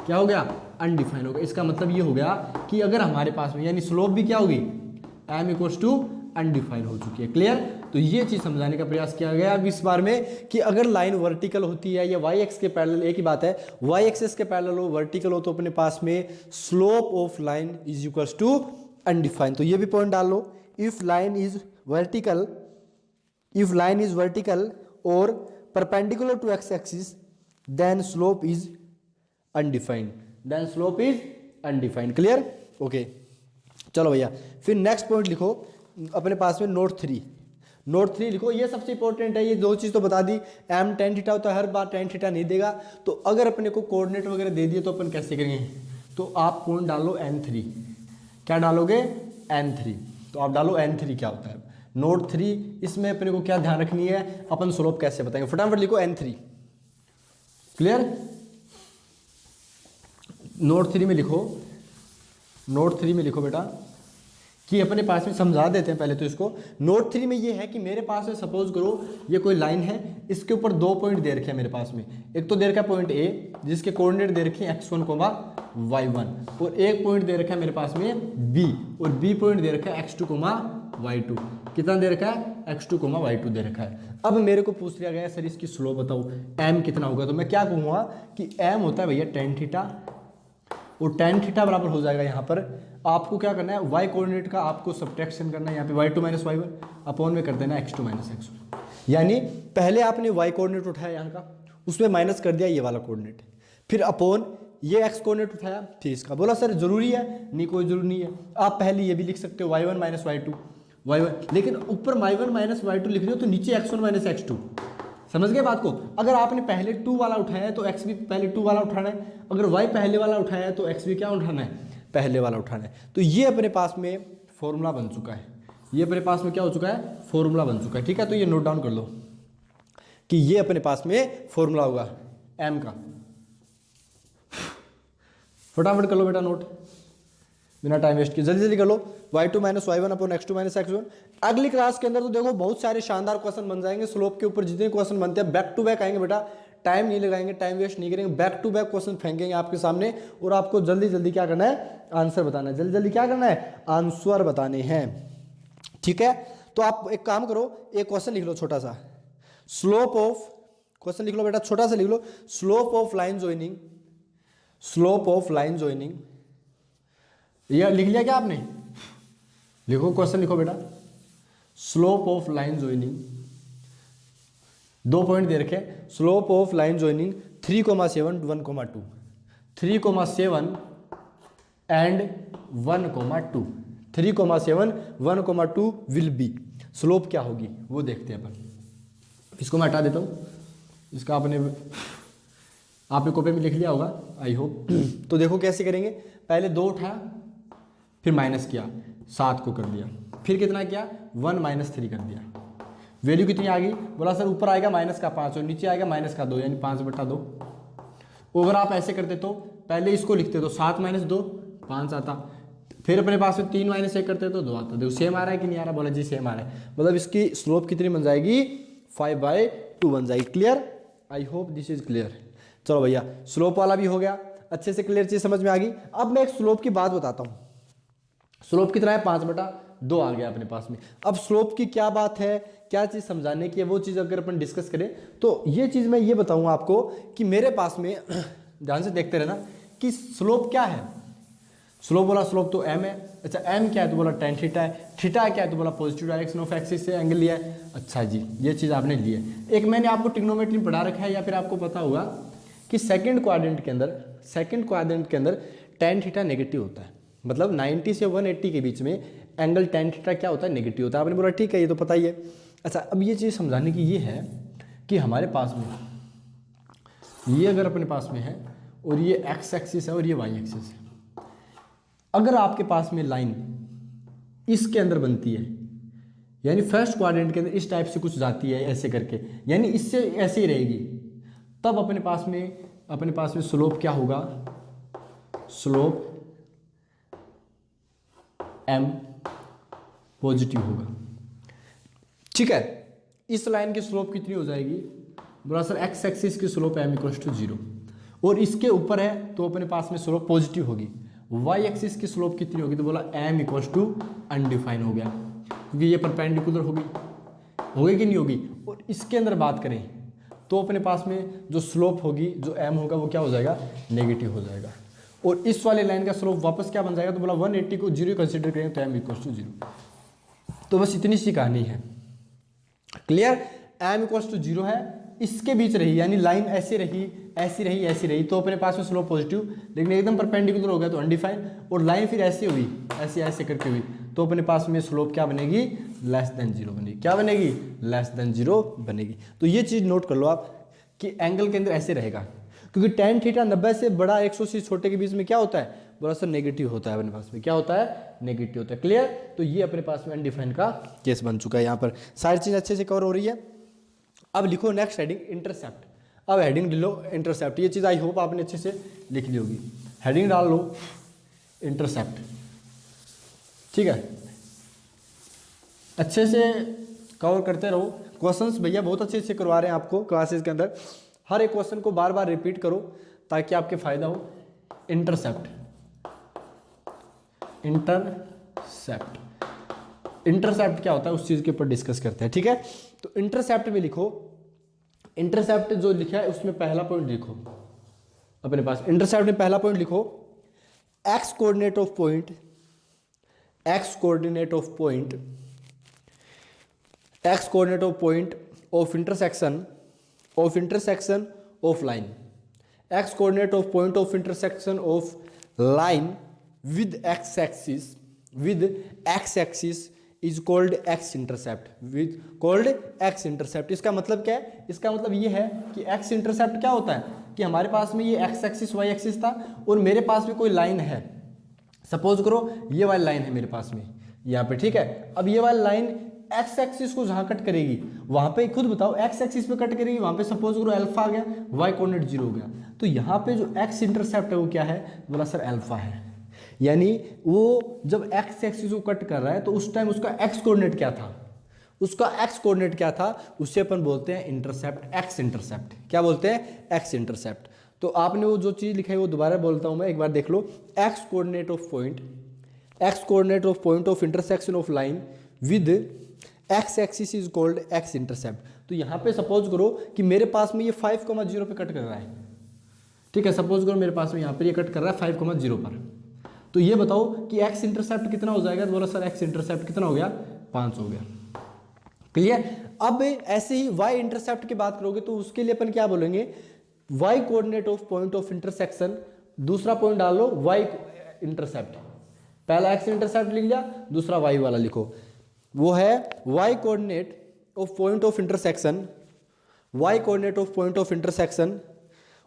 क्या हो गया? अनडिफाइन हो गया। इसका मतलब ये हो गया कि अगर हमारे पास में यानी स्लोप भी क्या होगी? m इक्वल्स टू अनडिफाइन हो चुकी है। क्लियर? तो ये चीज समझाने का प्रयास किया गया अब इस बार में कि अगर लाइन वर्टिकल होती है या वाई एक्स के पैरेलल, एक ही बात है, वाई एक्सिस के पैरेलल हो, वर्टिकल हो, तो अपने पास में slope of line is equals to undefine. तो ये भी पॉइंट डाल लो, इफ लाइन इज वर्टिकल और perpendicular to x axis then slope is undefined, clear? Okay, चलो भैया फिर नेक्स्ट पॉइंट लिखो अपने पास में नोट 3 लिखो। ये सबसे इंपॉर्टेंट है, ये दो चीज़ तो बता दी। m tan थीटा होता है, हर बार tan थीटा नहीं देगा, तो अगर अपने को कोऑर्डिनेट वगैरह दे दिए तो अपन कैसे करेंगे? तो आप पॉइंट डालो n3। क्या डालोगे? n3। तो आप डालो n3 क्या होता है नोट 3। इसमें अपने को क्या ध्यान रखनी है, अपन स्लोप कैसे बताएंगे, फटाफट लिखो n3। क्लियर? नोट 3 में लिखो बेटा कि अपने पास में समझा देते हैं पहले तो इसको। नोट 3 में ये है कि मेरे पास में सपोज करो ये कोई लाइन है, इसके ऊपर 2 पॉइंट दे रखे हैं मेरे पास में। एक तो दे रखा है पॉइंट ए जिसके कोऑर्डिनेट दे रखे हैं x1, y1, और एक पॉइंट दे रखा है मेरे पास में b, और b पॉइंट दे रखा है x2, y2। कितना दे रखा है? x2, y2 दे रखा है। अब मेरे को पूछ लिया गया सर इसकी स्लोप बताओ m कितना होगा, तो मैं क्या कहूँगा कि m होता है भैया tan थीटा, और tan थीटा बराबर हो जाएगा यहाँ पर आपको क्या करना है, y कोऑर्डिनेट का आपको सब्ट्रैक्शन करना है, यहाँ पे y2 माइनस y1 अपॉन में कर देना x2 माइनस x1। यानी पहले आपने y कोऑर्डिनेट उठाया यहाँ का, उसमें माइनस कर दिया ये वाला कोऑर्डिनेट, फिर अपॉन ये x कोऑर्डिनेट उठाया, फिर इसका। बोला सर जरूरी है? नहीं, कोई जरूरी नहीं है। आप पहले ये भी लिख सकते हो y1 माइनस y2, लेकिन ऊपर y1 माइनस y2 लिख रहे हो तो नीचे x1 माइनस x2। समझ गए बात को? अगर आपने पहले 2 वाला उठाया है तो x भी पहले 2 वाला उठाना है, अगर y पहले वाला उठाया है तो x भी क्या उठाना है? पहले वाला उठाना है। तो ये अपने पास में फॉर्मूला बन चुका है, ये अपने पास में क्या हो चुका है? फॉर्मूला बन चुका है। ठीक है, तो ये नोट डाउन कर लो कि ये अपने पास में फॉर्मूला होगा m का। फटाफट कर लो बेटा नोट, बिना टाइम वेस्ट किए जल्दी जल्दी कर लो। y2 minus y1 upon x2 minus x1। अगली क्लास के अंदर तो देखो बहुत सारे शानदार क्वेश्चन बन जाएंगे स्लोप के ऊपर, जितने क्वेश्चन बनते हैं बैक टू बैक आएंगे बेटा, टाइम नहीं लगाएंगे, टाइम वेस्ट नहीं करेंगे, बैक टू बैक क्वेश्चन फेंकेंगे आपके सामने, और आपको जल्दी जल्दी क्या करना है? आंसर बताना है। जल्दी जल्दी क्या करना है? आंसर बताने हैं। ठीक है, तो आप एक काम करो, एक क्वेश्चन लिख लो छोटा सा, स्लोप ऑफ, क्वेश्चन लिख लो बेटा छोटा सा लिख लो, स्लोप ऑफ लाइन ज्वाइनिंग। यह लिख लिया क्या आपने? लिखो क्वेश्चन लिखो बेटा, slope of line joining, 2 point दे रखे, slope of line joining 3,7 1,2, 3,7 and 1,2, 3,7 1,2 will be. Slope क्या होगी वो देखते हैं अपन। इसको मैं हटा देता हूँ, इसका आपने कॉपी में लिख लिया होगा आई होप। तो देखो कैसे करेंगे, पहले 2 उठाया, फिर माइनस किया, 7 को कर दिया, फिर कितना किया? 1 माइनस 3 कर दिया। वैल्यू कितनी आ गई? बोला सर ऊपर आएगा माइनस का 5 और नीचे आएगा माइनस का 2, यानी 5/2। अगर आप ऐसे करते तो पहले इसको लिखते तो 7 माइनस 2 5 आता, फिर अपने पास में 3 माइनस 1 करते तो 2 आता। देखो सेम आ रहा है कि नहीं आ रहा? बोला जी सेम आ रहा है, मतलब इसकी स्लोप कितनी बन जाएगी? 5/2 बन जाएगी। Clear? I hope this is clear. चलो भैया स्लोप वाला भी हो गया, अच्छे से क्लियर चीज समझ में आ गई। अब मैं एक स्लोप की बात बताता हूँ। स्लोप कितना है? 5/2 आ गया अपने पास में। अब स्लोप की क्या बात है, क्या चीज़ समझाने की है, वो चीज़ अगर अपन डिस्कस करें तो ये चीज़ मैं ये बताऊंगा आपको कि मेरे पास में ध्यान से देखते रहना कि स्लोप क्या है। स्लोप बोला स्लोप तो m है। अच्छा m क्या है? तो बोला tan थीटा है। थीटा क्या है? तो बोला पॉजिटिव डायरेक्शन ऑफ एक्सिस से एंगल लिया है। अच्छा जी, ये चीज़ आपने ली है। एक मैंने आपको ट्रिग्नोमेट्री पढ़ा रखा है, या फिर आपको पता होगा कि सेकंड क्वाड्रेंट के अंदर tan थीटा नेगेटिव होता है, मतलब 90 से 180 के बीच में एंगल tan थीटा क्या होता है? नेगेटिव होता है। आपने बोला ठीक है, ये तो पता ही है। अच्छा अब ये चीज़ समझाने की ये है कि हमारे पास में ये अगर अपने पास में है और ये x एक्सिस है और ये y एक्सिस है, अगर आपके पास में लाइन इसके अंदर बनती है, यानी फर्स्ट क्वाड्रेंट के अंदर इस टाइप से कुछ जाती है ऐसे करके, यानी इससे ऐसे ही रहेगी, तब अपने पास में स्लोप क्या होगा, स्लोप m पॉजिटिव होगा। ठीक है, इस लाइन की स्लोप कितनी हो जाएगी, बोला सर एक्स एक्सिस की स्लोप m इक्वल टू 0, और इसके ऊपर है तो अपने पास में स्लोप पॉजिटिव होगी। वाई एक्सिस की स्लोप कितनी होगी, तो बोला m इक्वल टू अनडिफाइन हो गया, क्योंकि ये परपेंडिकुलर होगी कि नहीं होगी। और इसके अंदर बात करें तो अपने पास में जो स्लोप होगी, जो m होगा वो क्या हो जाएगा, नेगेटिव हो जाएगा। और इस वाले लाइन का स्लोप वापस क्या बन जाएगा, तो बोला 180 को 0 कंसिडर करेंगे तो m इक्वल टू 0। तो बस इतनी सी कहानी है, क्लियर। m इक्वल टू 0 है, इसके बीच रही, यानी लाइन ऐसी रही, ऐसी रही, ऐसी रही, तो अपने पास में स्लोप पॉजिटिव, लेकिन एकदम परपेंडिकुलर हो गया तो अनडिफाइन। और लाइन फिर ऐसी हुई, ऐसे ऐसे करके हुई, तो अपने पास में स्लोप क्या बनेगी, लेस देन 0 बनेगी। क्या बनेगी, लेस देन 0 बनेगी। तो ये चीज़ नोट कर लो आप कि एंगल के अंदर ऐसे रहेगा, क्योंकि tan थीटा 90 से बड़ा 180 छोटे के बीच में क्या होता है, बड़ा सा नेगेटिव होता है, अपने पास में क्या होता है, नेगेटिव होता है। क्लियर। तो ये अपने पास में अनडिफाइंड का केस बन चुका है। यहाँ पर सारी चीज़ अच्छे से कवर हो रही है। अब लिखो नेक्स्ट हेडिंग इंटरसेप्ट। अब हेडिंग लो इंटरसेप्ट, ये चीज़ आई होप आपने अच्छे से लिख ली होगी। हेडिंग डाल लो इंटरसेप्ट, ठीक है, अच्छे से कवर करते रहो। क्वेश्चंस भैया बहुत अच्छे से करवा रहे हैं आपको क्लासेस के अंदर, हर एक क्वेश्चन को बार बार रिपीट करो ताकि आपके फायदा हो। इंटरसेप्ट, इंटरसेप्ट, इंटरसेप्ट क्या होता है उस चीज़ के ऊपर डिस्कस करते हैं, ठीक है। तो इंटरसेप्ट में लिखो, इंटरसेप्ट जो लिखा है उसमें पहला पॉइंट लिखो अपने पास। इंटरसेप्ट में पहला पॉइंट लिखो x coordinate of point, X coordinate of point, X coordinate of point of intersection, of intersection of line, x coordinate of point of intersection of line with X axis, with X axis is called X intercept, with called X intercept. इसका मतलब क्या है, इसका मतलब ये है कि एक्स इंटरसेप्ट क्या होता है कि हमारे पास में ये एक्स एक्सिस वाई एक्सिस था और मेरे पास में कोई लाइन है, सपोज करो ये वाली लाइन है मेरे पास में यहाँ पे, ठीक है। अब ये वाली लाइन एक्स एक्सिस को जहाँ कट करेगी वहाँ पे खुद बताओ एक्स एक्सिस पे कट करेगी, वहाँ पे सपोज करो अल्फा आ गया, वाई कोऑर्डिनेट 0 हो गया, तो यहाँ पे जो एक्स इंटरसेप्ट है वो क्या है, बोला सर अल्फा है। यानी वो जब एक्स एक्सिस को कट कर रहा है तो उस टाइम उसका एक्स कोऑर्डिनेट क्या था, उसका एक्स कोऑर्डिनेट क्या था, उससे अपन बोलते हैं इंटरसेप्ट, एक्स इंटरसेप्ट। क्या बोलते हैं, एक्स इंटरसेप्ट। तो आपने वो जो चीज़ लिखा है वो दोबारा बोलता हूँ मैं, एक बार देख लो। X coordinate of point, X coordinate of point of intersection of line with X axis is called X intercept. तो यहाँ पे सपोज करो कि मेरे पास में ये 5,0 पे कट कर रहा है, ठीक है। सपोज करो मेरे पास में यहाँ पर ये कट कर रहा है 5,0 पर, तो ये बताओ कि एक्स इंटरसेप्ट कितना हो जाएगा, तो बोला सर एक्स इंटरसेप्ट कितना हो गया, 5 हो गया। क्लियर। अब ऐसे ही वाई इंटरसेप्ट की बात करोगे तो उसके लिए अपन क्या बोलेंगे, y coordinate of point of intersection, दूसरा पॉइंट डाल लो वाई इंटरसेप्ट। पहला एक्स इंटरसेप्ट लिख लिया, दूसरा वाई वाला लिखो, वो है y coordinate of point of intersection, y coordinate of point of intersection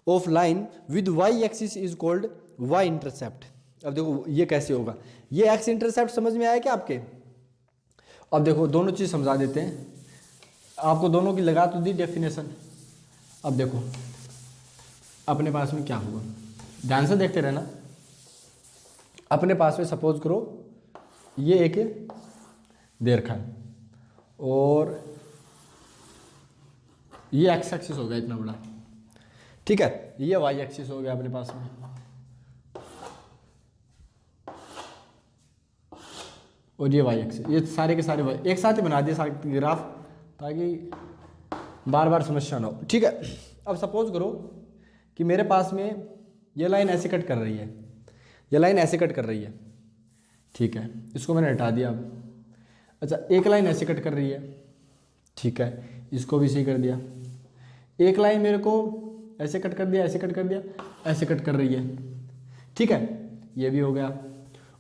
of line with y axis is called y intercept. अब देखो ये कैसे होगा, ये एक्स इंटरसेप्ट समझ में आया क्या आपके। अब देखो दोनों चीज़ समझा देते हैं आपको, दोनों की लगा तो दी डेफिनेशन। अब देखो अपने पास में क्या हुआ, ध्यान से देखते रहना। अपने पास में सपोज करो ये एक दीर्घ और ये एक्स एक्सिस हो गया इतना बड़ा, ठीक है। ये वाई एक्सिस हो गया अपने पास में, और ये वाई एक्सिस, ये सारे के सारे वाई एक साथ ही बना दिए सारे ग्राफ ताकि बार बार समस्या ना हो, ठीक है। अब सपोज करो कि मेरे पास में ये लाइन ऐसे कट कर रही है, ये लाइन ऐसे कट कर रही है, ठीक है, इसको मैंने हटा दिया। अब अच्छा एक लाइन ऐसे कट कर रही है, ठीक है, इसको भी सही कर दिया। एक लाइन मेरे को ऐसे कट कर दिया, ऐसे कट कर दिया, ऐसे कट कर रही है, ठीक है, ये भी हो गया।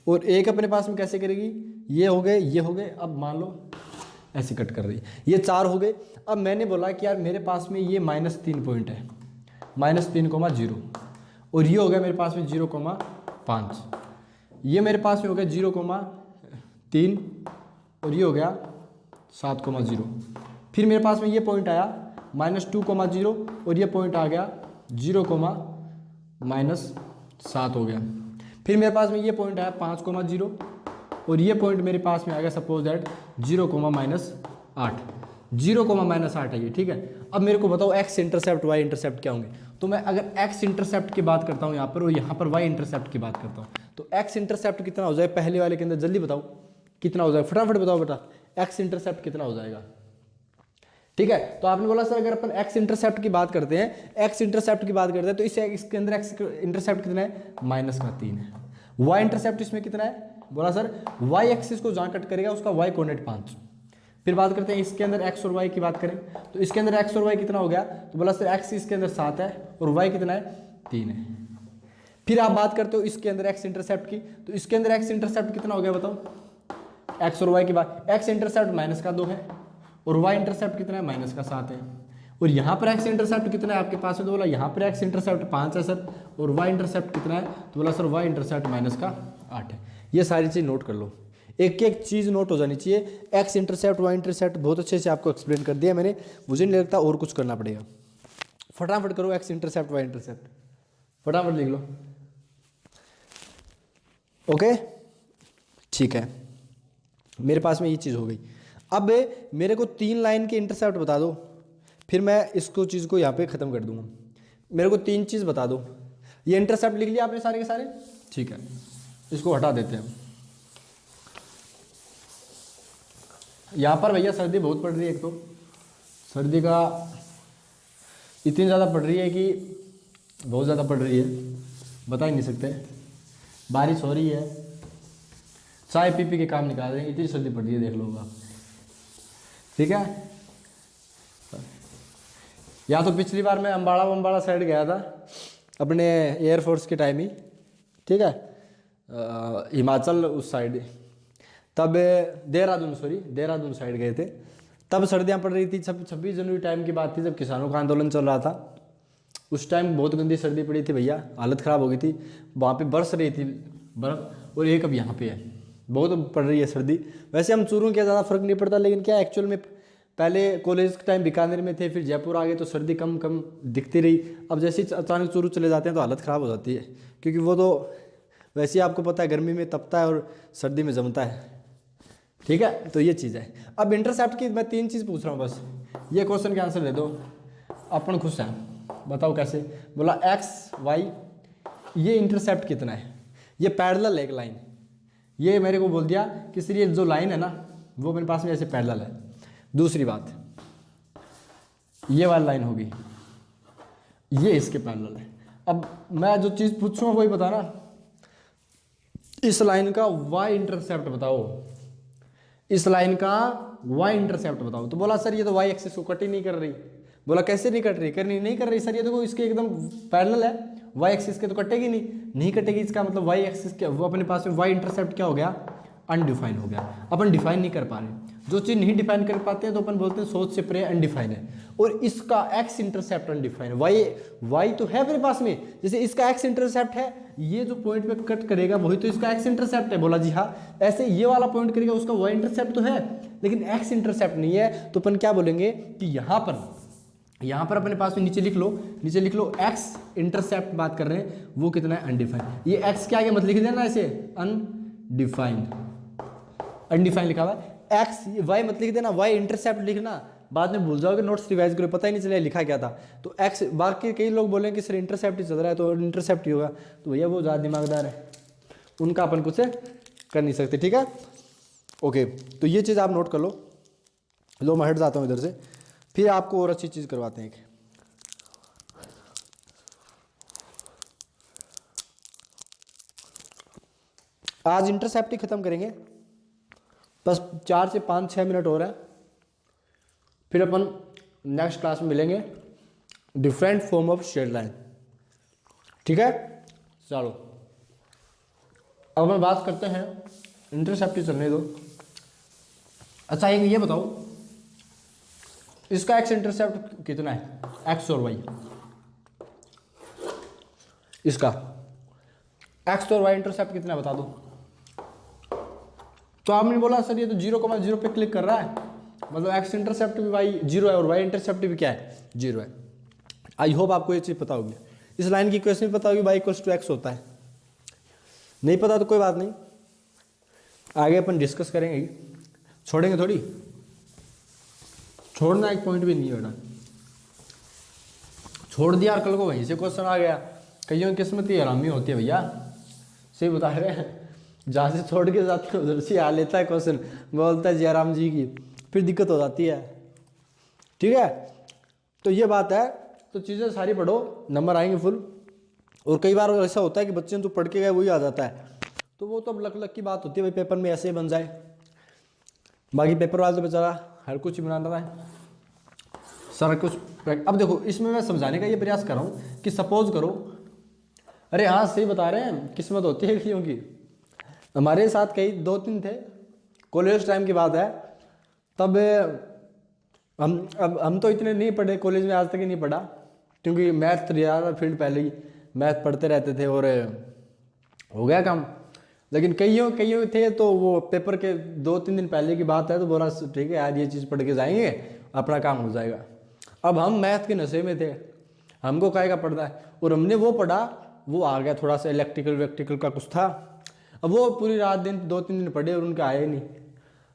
और एक अपने पास में कैसे करेगी, ये हो गए, ये हो गए, अब मान लो ऐसे कट कर रही है, ये 4 हो गए। अब मैंने बोला कि यार मेरे पास में ये -3 पॉइंट है, -3,0, और ये हो गया मेरे पास में 0,5, ये मेरे पास में हो गया 0,3, और ये हो गया 7,0। फिर मेरे पास में ये पॉइंट आया -2,0 और ये पॉइंट आ गया 0,-7 हो गया। फिर मेरे पास में ये पॉइंट आया 5,0 और ये पॉइंट मेरे पास में आ गया सपोज दैट 0,-8। 0,-8 है ये, ठीक है। अब मेरे को बताओ एक्स इंटरसेप्ट वाई इंटरसेप्ट क्या होंगे। तो मैं अगर एक्स इंटरसेप्ट की बात करता हूँ यहाँ पर और यहाँ पर वाई इंटरसेप्ट की बात करता हूँ, तो एक्स इंटरसेप्ट कितना हो जाए पहले वाले के अंदर, जल्दी बताओ कितना हो जाएगा, फटाफट बताओ बेटा, एक्स इंटरसेप्ट कितना हो जाएगा। ठीक है, तो आपने बोला सर अगर अपन एक्स इंटरसेप्ट की बात करते हैं, एक्स इंटरसेप्ट की बात करते हैं तो इसके अंदर एक्स इंटरसेप्ट कितना है, -3 है। वाई इंटरसेप्ट इसमें कितना है, बोला सर वाई एक्सिस को जहाँ कट करेगा उसका वाई कोऑर्डिनेट 5। फिर बात करते हैं इसके अंदर एक्स और वाई की बात करें तो इसके अंदर एक्स और वाई कितना हो गया, तो बोला सर एक्स इसके अंदर 7 है और वाई कितना है, 3 है। फिर आप बात करते हो इसके अंदर एक्स इंटरसेप्ट की, तो इसके अंदर एक्स इंटरसेप्ट कितना हो गया बताओ, एक्स और वाई की बात, एक्स इंटरसेप्ट -2 है और वाई इंटरसेप्ट कितना है, -7 है। और यहाँ पर एक्स इंटरसेप्ट कितना है आपके पास है, तो बोला यहाँ पर एक्स इंटरसेप्ट 5 है सर, और वाई इंटरसेप्ट कितना है, तो बोला सर वाई इंटरसेप्ट -8 है। ये सारी चीज़ नोट कर लो, एक एक चीज़ नोट हो जानी चाहिए। एक्स इंटरसेप्ट वाई इंटरसेप्ट बहुत अच्छे से आपको एक्सप्लेन कर दिया मैंने, मुझे नहीं लगता और कुछ करना पड़ेगा। फटाफट करो एक्स इंटरसेप्ट वाई इंटरसेप्ट, फटाफट लिख लो। ओके ठीक है, मेरे पास में ये चीज़ हो गई। अब मेरे को 3 लाइन के इंटरसेप्ट बता दो, फिर मैं इसको चीज़ को यहाँ पे ख़त्म कर दूंगा। मेरे को 3 चीज़ बता दो। ये इंटरसेप्ट लिख लिया आपने सारे के सारे, ठीक है, इसको हटा देते हैं। यहाँ पर भैया सर्दी बहुत पड़ रही है, एक तो सर्दी का इतनी ज़्यादा पड़ रही है कि बहुत ज़्यादा पड़ रही है, बता ही नहीं सकते। बारिश हो रही है, चाय पी पी के काम निकाल रहे हैं, इतनी सर्दी पड़ रही है, देख लो आप। ठीक है, या तो पिछली बार मैं अम्बाड़ा साइड गया था अपने एयरफोर्स के टाइम ही, ठीक है, हिमाचल उस साइड, तब देहरादून साइड गए थे, तब सर्दियाँ पड़ रही थी। 26 जनवरी टाइम की बात थी जब किसानों का आंदोलन चल रहा था। उस टाइम बहुत गंदी सर्दी पड़ी थी भैया, हालत ख़राब हो गई थी। वहाँ पे बरस रही थी बर्फ़, और एक अब यहाँ पे है, बहुत पड़ रही है सर्दी। वैसे हम चूरू के ज़्यादा फर्क नहीं पड़ता, लेकिन क्या एक्चुअल में पहले कॉलेज के टाइम बीकानेर में थे, फिर जयपुर आ गए तो सर्दी कम कम दिखती रही। अब जैसे ही अचानक चूरू चले जाते हैं तो हालत ख़राब हो जाती है, क्योंकि वो तो वैसे ही आपको पता है गर्मी में तपता है और सर्दी में जमता है। ठीक है, तो ये चीज़ है। अब इंटरसेप्ट की मैं 3 चीज़ पूछ रहा हूँ बस, ये क्वेश्चन के आंसर दे दो, अपन खुश हैं। बताओ कैसे, बोला एक्स वाई, ये इंटरसेप्ट कितना है, ये पैरेलल है एक लाइन, ये मेरे को बोल दिया कि सर ये जो लाइन है ना वो मेरे पास में ऐसे पैरेलल है। दूसरी बात, ये वाली लाइन होगी, ये इसके पैरेलल है। अब मैं जो चीज़ पूछूंगा वही बताना, इस लाइन का वाई इंटरसेप्ट बताओ, इस लाइन का वाई इंटरसेप्ट बताओ। तो बोला सर ये तो वाई एक्सिस को कट ही नहीं कर रही। बोला कैसे नहीं कट रही, करनी नहीं कर रही सर, ये देखो इसके एकदम पैरेलल है, वाई एक्सिस के तो कटेगी नहीं कटेगी। इसका मतलब वाई एक्सिस क्या, वो अपने पास में वाई इंटरसेप्ट क्या हो गया, अनडिफाइन हो गया। अपन डिफाइन नहीं कर पा रहे, जो चीज़ नहीं डिफाइन कर पाते हैं तो अपन बोलते हैं सोच से परे अनडिफाइन है। और इसका एक्स इंटरसेप्ट अनडिफाइन है, वाई तो है मेरे पास में, जैसे इसका एक्स इंटरसेप्ट है, ये जो पॉइंट पे कट करेगा वही तो इसका एक्स इंटरसेप्ट है। बोला जी हाँ, ऐसे ये वाला पॉइंट करेगा उसका वाई इंटरसेप्ट तो है, लेकिन एक्स इंटरसेप्ट नहीं है। तो अपन क्या बोलेंगे कि यहाँ पर अपने पास में नीचे लिख लो एक्स इंटरसेप्ट बात कर रहे हैं, वो कितना है, अनडिफाइंड। ये एक्स क्या आ गया मत लिख देना ऐसे, अनडिफाइंड लिखा हुआ है। एक्स वाई मत लिख देना, वाई इंटरसेप्ट लिखना, बाद में भूल जाओगे, नोट्स रिवाइज करो, पता ही नहीं चलेगा लिखा क्या था। तो एक्स, बाकी कई लोग बोलेंगे कि सर इंटरसेप्ट ही चल रहा है तो इंटरसेप्ट ही होगा, तो भैया वो ज़्यादा दिमागदार है, उनका अपन कुछ कर नहीं सकते। ठीक है, ओके, तो ये चीज़ आप नोट कर लो। मैं हट जाता हूँ इधर से, फिर आपको और अच्छी चीज़ करवाते हैं। आज इंटरसेप्ट ही खत्म करेंगे, बस 4 से 5-6 मिनट हो रहा है, फिर अपन नेक्स्ट क्लास में मिलेंगे, different form of straight line. ठीक है, चलो अब हम बात करते हैं, इंटरसेप्ट ही चलने दो। अच्छा एक ये बताओ, इसका एक्स इंटरसेप्ट कितना है, एक्स और वाई, इसका एक्स और वाई इंटरसेप्ट कितना है बता दो। तो आपने बोला सर ये तो 0,0 पे क्लिक कर रहा है, मतलब एक्स इंटरसेप्ट भी वाई जीरो है और वाई इंटरसेप्ट भी क्या है, जीरो है। आई होप आपको ये चीज़ पता होगी। इस लाइन की इक्वेशन भी पता होगी, वाई इक्वल्स टू एक्स होता है। नहीं पता तो कोई बात नहीं, आगे अपन डिस्कस करेंगे, छोड़ेंगे थोड़ी, छोड़ना एक पॉइंट भी नहीं है बेटा। छोड़ दिया और कल को वहीं से क्वेश्चन आ गया, कईयों की किस्मत ही हरामी होती है भैया, सही बता रहे हैं। जहाँ से छोड़ के जाते हैं उधर से आ लेता है क्वेश्चन, बोलता है जयराम जी की, फिर दिक्कत हो जाती है। ठीक है, तो ये बात है। तो चीज़ें सारी पढ़ो, नंबर आएंगे फुल। और कई बार ऐसा होता है कि बच्चे तो पढ़ के गए वही आ जाता है, तो वो तो अब लक लक की बात होती है भाई, पेपर में ऐसे ही बन जाए। बाकी पेपर वाले तो बेचारा हर कुछ बना रहा है, सारा कुछ। अब देखो इसमें मैं समझाने का ये प्रयास कर रहा हूँ कि सपोज करो, अरे हाँ सही बता रहे हैं, किस्मत होती है क्योंकि हमारे साथ कई 2-3 थे, कॉलेज टाइम की बात है। तब हम तो इतने नहीं पढ़े कॉलेज में, आज तक ही नहीं पढ़ा, क्योंकि मैथ ज़्यादा फील्ड पहले ही मैथ पढ़ते रहते थे और हो गया काम। लेकिन कईयों थे तो वो पेपर के 2-3 दिन पहले की बात है, तो बोला ठीक है यार ये चीज़ पढ़ के जाएंगे, अपना काम हो जाएगा। अब हम मैथ के नशे में थे, हमको काहे का पढ़ना है, और हमने वो पढ़ा, वो आ गया थोड़ा सा इलेक्ट्रिकल वेक्ट्रिकल का कुछ था। अब वो पूरी रात दिन 2-3 दिन पढ़े और उनके आए नहीं,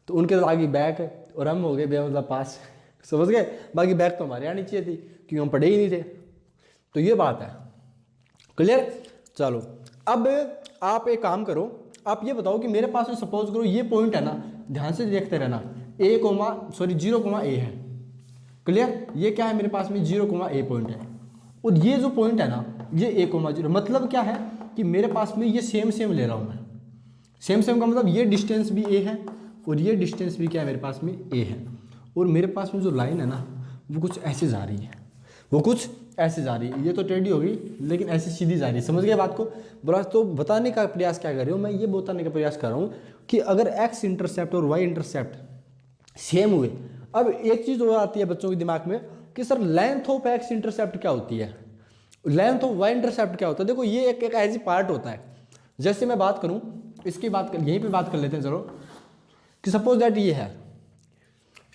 तो उनके तो आगे बैक है और हम हो गए मतलब पास, समझ गए। बाकी बैक तो हमारे आनी चाहिए थी क्योंकि हम पढ़े ही नहीं थे। तो ये बात है, क्लियर। चलो अब आप एक काम करो, आप ये बताओ कि मेरे पास में सपोज करो ये पॉइंट है ना, ध्यान से देखते रहना, 0,A है, क्लियर। ये क्या है मेरे पास में 0,A पॉइंट है, और ये जो पॉइंट है ना ये 1,0, मतलब क्या है कि मेरे पास में ये सेम ले रहा हूँ मैं। सेम का मतलब ये डिस्टेंस भी A है और ये डिस्टेंस भी क्या है मेरे पास में A है, और मेरे पास में जो लाइन है ना वो कुछ ऐसे जा रही है, वो कुछ ऐसे जा रही है। ये तो टेढ़ी होगी लेकिन ऐसे सीधी जा रही है, समझ गए बात को। बड़ा तो बताने का प्रयास क्या कर रही हूँ मैं, ये बताने का प्रयास कर रहा हूँ कि अगर एक्स इंटरसेप्ट और वाई इंटरसेप्ट सेम हुए, अब एक चीज़ और आती है बच्चों के दिमाग में कि sir length of x intercept क्या होती है, लेंथ ऑफ वाई इंटरसेप्ट क्या होता है। देखो ये एक ऐसी पार्ट होता है, जैसे मैं बात करूँ इसकी बात कर, यहीं पे बात कर लेते हैं चलो, कि सपोज दैट ये है,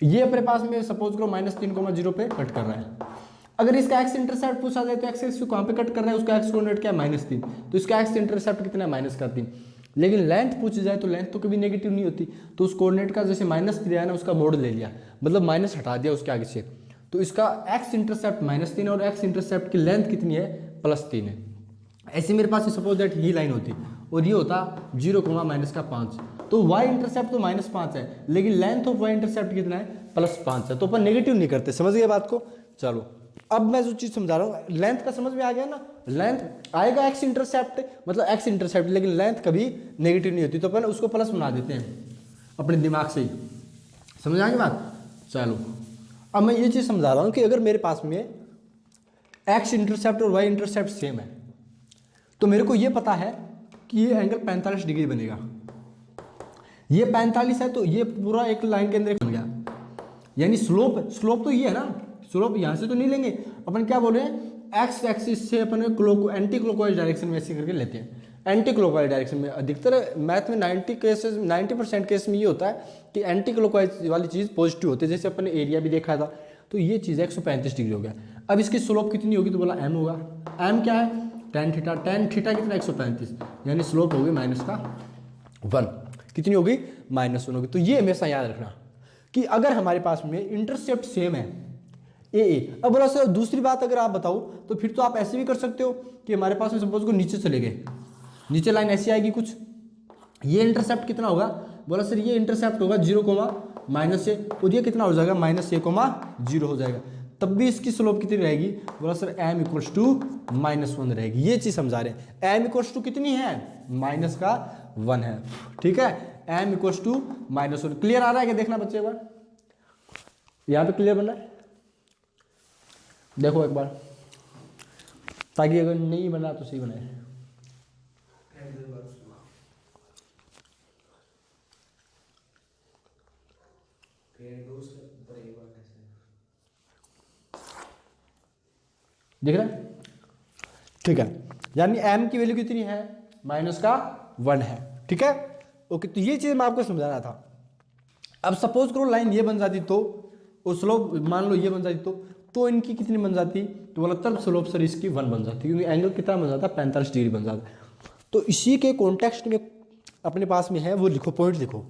ये अपने पास में सपोज करो -3,0 पे कट कर रहा है। अगर इसका एक्स इंटरसेप्ट पूछा जाए तो एक्स एक्स कहाँ पे कट कर रहा है, उसका एक्स कोऑर्डिनेट क्या है -3, तो इसका एक्स इंटरसेप्ट कितना है -3। लेकिन लेंथ पूछी जाए तो लेंथ तो कभी नेगेटिव नहीं होती, तो उस कोऑर्डिनेट का जैसे -3 है ना, उसका मोड ले लिया, मतलब माइनस हटा दिया उसके आगे से, तो इसका एक्स इंटरसेप्ट -3 और एक्स इंटरसेप्ट की लेंथ कितनी है +3 है। ऐसे मेरे पास सपोज दैट ही लाइन होती और ये होता 0,-5, तो वाई इंटरसेप्ट तो -5 है, लेकिन लेंथ ऑफ वाई इंटरसेप्ट कितना है +5 है, तो अपन नेगेटिव नहीं करते, समझ गए बात को। चलो अब मैं जो चीज़ समझा रहा हूँ, लेंथ का समझ में आ गया ना, लेंथ आएगा एक्स इंटरसेप्ट, मतलब एक्स इंटरसेप्ट, लेकिन लेंथ कभी नेगेटिव नहीं होती, तो अपन उसको प्लस बना देते हैं अपने दिमाग से ही, समझ आएगी बात। चलो अब मैं ये चीज़ समझा रहा हूँ कि अगर मेरे पास में एक्स इंटरसेप्ट और वाई इंटरसेप्ट सेम है, तो मेरे को ये पता है कि ये एंगल 45 डिग्री बनेगा, ये 45 है, तो ये पूरा एक लाइन के अंदर बन गया, यानी स्लोप तो ये है ना, स्लोप यहाँ से तो नहीं लेंगे अपन, क्या बोल रहे हैं एक्स एक्सिस से अपन एंटी क्लॉकवाइज डायरेक्शन में ऐसे करके लेते हैं, एंटी क्लॉकवाइज डायरेक्शन में। अधिकतर मैथ में 90% केस में ये होता है कि एंटी क्लॉकवाइज वाली चीज़ पॉजिटिव होती है, जैसे अपन ने एरिया भी देखा था, तो ये चीज़ 135 डिग्री हो गया। अब इसकी स्लोप कितनी होगी, तो बोला m होगा, m क्या है tan थीटा कितना 135, यानी स्लोप होगी -1, कितनी होगी -1 होगी। तो ये हमेशा याद रखना कि अगर हमारे पास में इंटरसेप्ट सेम है ए। अब बोला सर दूसरी बात अगर आप बताओ, तो फिर तो आप ऐसे भी कर सकते हो कि हमारे पास में सपोज को नीचे चले गए, नीचे लाइन ऐसी आएगी कुछ, ये इंटरसेप्ट कितना होगा, बोला सर ये इंटरसेप्ट होगा 0,-a, और ये कितना हो जाएगा -a,0 हो जाएगा, तब भी इसकी स्लोप कितनी रहेगी, बोला सर m = -1 रहेगी। ये चीज़ समझा रहे हैं, m = कितनी है -1 है, ठीक है, m = -1। क्लियर आ रहा है क्या, देखना बच्चे एक बार, यहाँ पे क्लियर बन रहा है, देखो एक बार, ताकि अगर नहीं बना तो सही बनाए। दिख रहा है, ठीक है, यानी m की वैल्यू कितनी है -1 है, ठीक है, ओके। तो ये चीज मैं आपको समझाना था। अब सपोज करो लाइन ये बन जाती तो स्लोप मान लो ये बन जाती तो इनकी कितनी बन जाती, तो बोला तब स्लोप सर इसकी 1 बन जाती, क्योंकि एंगल कितना बन जाता, 45 डिग्री बन जाता। तो इसी के कॉन्टेक्स्ट में अपने पास में है वो लिखो, पॉइंट लिखो।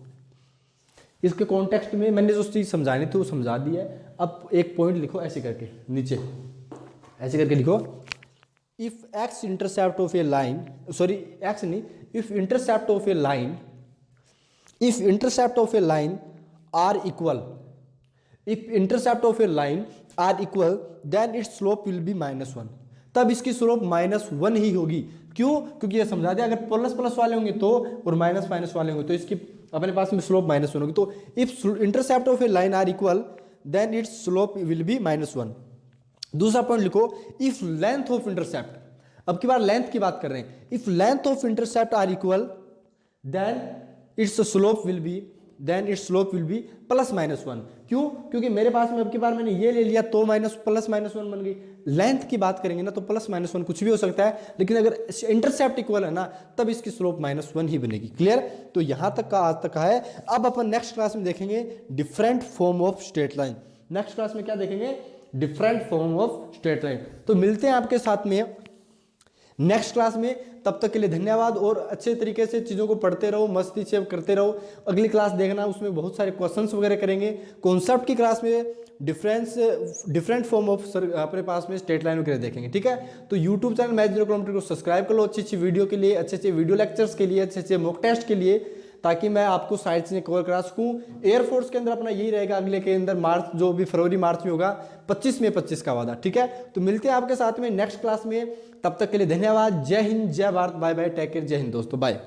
इसके कॉन्टेक्स्ट में मैंने जो चीज़ समझानी थी वो समझा दी है। अब एक पॉइंट लिखो ऐसे करके नीचे, ऐसे करके लिखो, if X intercept of a line, sorry X नहीं, if intercept of a line, if intercept of a line are equal, if intercept of a line are equal then its slope will be -1, तब इसकी स्लोप -1 ही होगी। क्यों? क्योंकि ये समझा दिया, अगर प्लस प्लस वाले होंगे तो और माइनस माइनस वाले होंगे तो इसकी अपने पास में स्लोप -1 होगी। तो if intercept of a line are equal then its slope will be -1। दूसरा पॉइंट लिखो, इफ लेंथ ऑफ इंटरसेप्ट, अब की बार लेंथ की बात कर रहे हैं, if length of intercept are equal then its slope will be +-1। क्यों? क्योंकि मेरे पास में अब की बार मैंने ये ले लिया तो +-1 बन गई। लेंथ की बात करेंगे ना तो +-1 कुछ भी हो सकता है, लेकिन अगर इंटरसेप्ट इक्वल है ना तब इसकी स्लोप -1 ही बनेगी। क्लियर? तो यहां तक का आज तक का है। अब अपन नेक्स्ट क्लास में देखेंगे different form of straight line. Next class में क्या देखेंगे? Different form of straight line. तो मिलते हैं आपके साथ में नेक्स्ट क्लास में। तब तक के लिए धन्यवाद, और अच्छे तरीके से चीज़ों को पढ़ते रहो, मस्ती से करते रहो। अगली क्लास देखना, उसमें बहुत सारे क्वेश्चंस वगैरह करेंगे। कॉन्सेप्ट की क्लास में डिफरेंट फॉर्म ऑफ अपने पास में स्ट्रेट लाइन वगैरह देखेंगे। ठीक है? तो यूट्यूब चैनल मैथ जीरोमेट्री को सब्सक्राइब कर लो, अच्छी अच्छी वीडियो के लिए, अच्छे अच्छे वीडियो लेक्चर्स के लिए, अच्छे अच्छे मॉक टेस्ट के लिए, ताकि मैं आपको साइड चीज़ें कवर करा सकूँ। एयरफोर्स के अंदर अपना यही रहेगा, अगले के अंदर मार्च, जो भी फरवरी मार्च में होगा, 25 में 25 का वादा। ठीक है? तो मिलते हैं आपके साथ में नेक्स्ट क्लास में। तब तक के लिए धन्यवाद। जय हिंद, जय Bharat, bye bye, take care, जय हिंद दोस्तों, बाय।